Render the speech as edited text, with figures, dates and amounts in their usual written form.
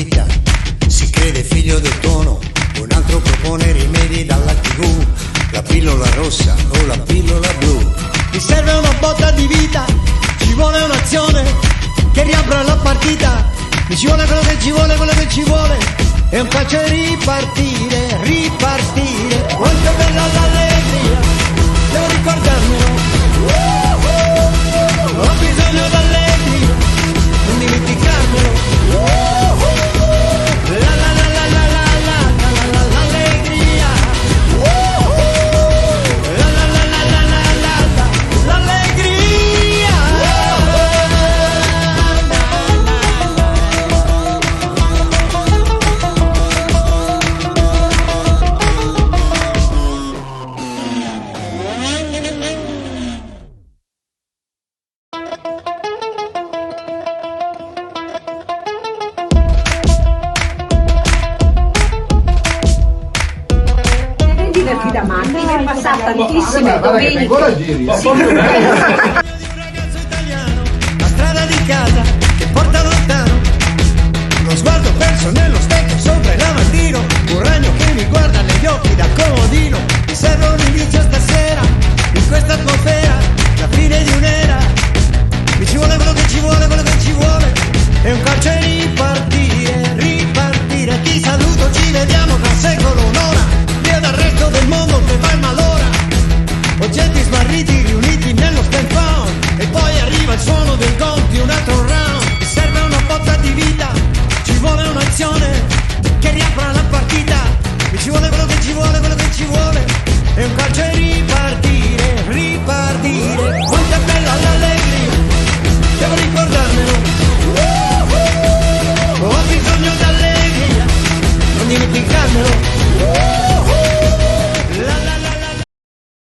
vita, si crede figlio del tono, un altro propone rimedi dalla TV, la pillola rossa o la pillola blu. Mi serve una botta di vita, ci vuole un'azione che riapra la partita, mi ci vuole quello che ci vuole, quello che ci vuole, è un calcio e ripartire, ripartire, quanto è bella l'allegria, devo ricordarmelo, ho bisogno d'allegria, non dimenticarmelo, la la la la la la la la la l'allegria, la la la la la la la l'allegria. Divertita macchina, è passata tantissime domeniche. Ancora giri.